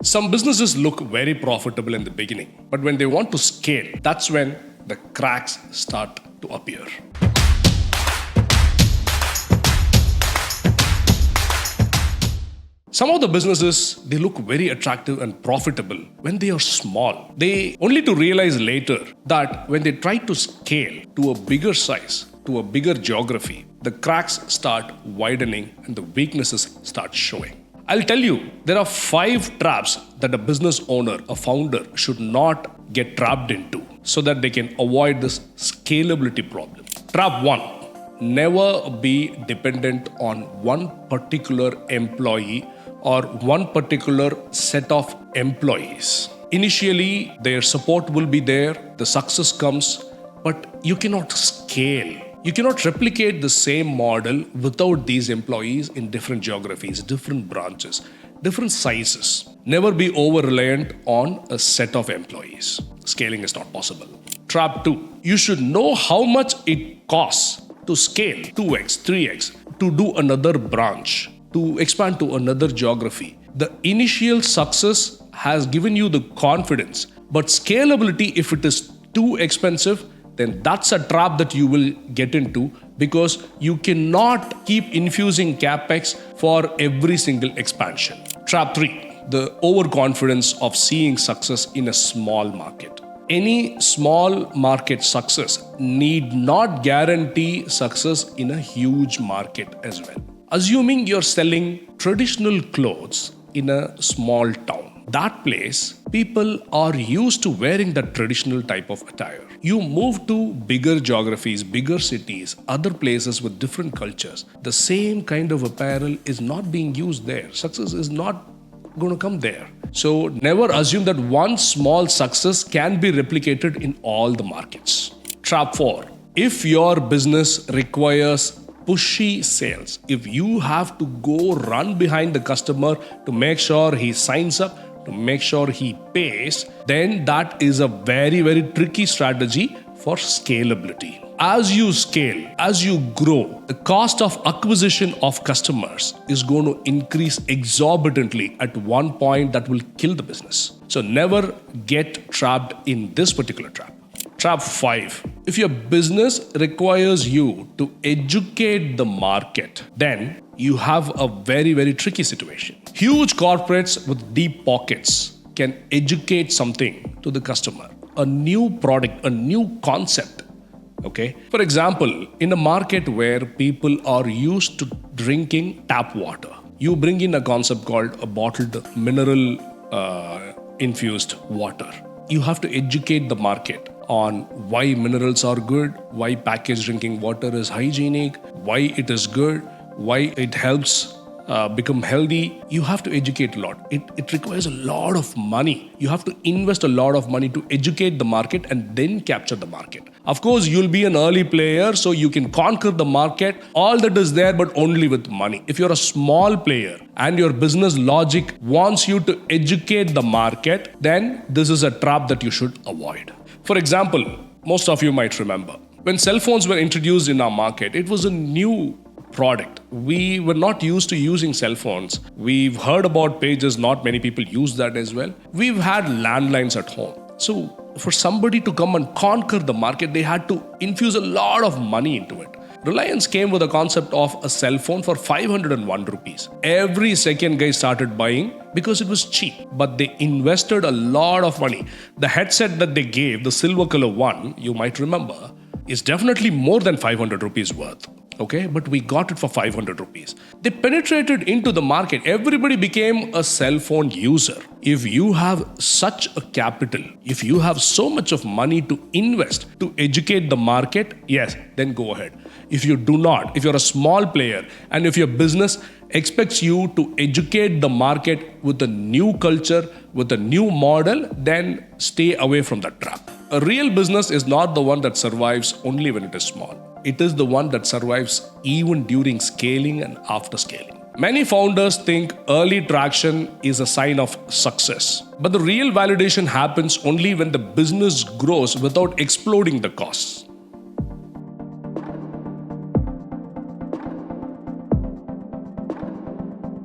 Some businesses look very profitable in the beginning, but when they want to scale, that's when the cracks start to appear. Some of the businesses, they look very attractive and profitable when they are small. They only to realize later that when they try to scale to a bigger size, to a bigger geography, the cracks start widening and the weaknesses start showing. I'll tell you, there are 5 traps that a business owner, a founder should not get trapped into so that they can avoid this scalability problem. Trap 1. Never be dependent on one particular employee or one particular set of employees. Initially, their support will be there, the success comes, but you cannot scale. You cannot replicate the same model without these employees in different geographies, different branches, different sizes. Never be over-reliant on a set of employees. Scaling is not possible. Trap 2. You should know how much it costs to scale 2x, 3x, to do another branch, to expand to another geography. The initial success has given you the confidence, but scalability, if it is too expensive, then that's a trap that you will get into because you cannot keep infusing capex for every single expansion. Trap 3. The overconfidence of seeing success in a small market. Any small market success need not guarantee success in a huge market as well. Assuming you're selling traditional clothes in a small town, that place, people are used to wearing that traditional type of attire. You move to bigger geographies, bigger cities, other places with different cultures. The same kind of apparel is not being used there. Success is not going to come there. So never assume that one small success can be replicated in all the markets. Trap 4. If your business requires pushy sales, if you have to go run behind the customer to make sure he signs up, to make sure he pays, then that is a very, very tricky strategy for scalability. As you scale, as you grow, the cost of acquisition of customers is going to increase exorbitantly at one point that will kill the business. So never get trapped in this particular trap. Trap 5. If your business requires you to educate the market, then you have a very, very tricky situation. Huge corporates with deep pockets can educate something to the customer, a new product, a new concept. Okay. For example, in a market where people are used to drinking tap water, you bring in a concept called a bottled mineral infused water. You have to educate the market on why minerals are good, why packaged drinking water is hygienic, why it is good, why it helps become healthy. You have to educate a lot. It requires a lot of money. You have to invest a lot of money to educate the market and then capture the market. Of course, you'll be an early player, so you can conquer the market, all that is there, but only with money. If you're a small player and your business logic wants you to educate the market, then this is a trap that you should avoid. For example, most of you might remember, when cell phones were introduced in our market, it was a new product. We were not used to using cell phones. We've heard about pages, not many people use that as well. We've had landlines at home. So for somebody to come and conquer the market, they had to infuse a lot of money into it. Reliance came with a concept of a cell phone for 501 rupees. Every second guy started buying because it was cheap, but they invested a lot of money. The headset that they gave, the silver color one, you might remember, is definitely more than 500 rupees worth. Okay, but we got it for 500 rupees. They penetrated into the market. Everybody became a cell phone user. If you have such a capital, if you have so much of money to invest to educate the market, yes, then go ahead. If you do not, if you're a small player and if your business expects you to educate the market with a new culture, with a new model, then stay away from that trap. A real business is not the one that survives only when it is small. It is the one that survives even during scaling and after scaling. Many founders think early traction is a sign of success. But the real validation happens only when the business grows without exploding the costs.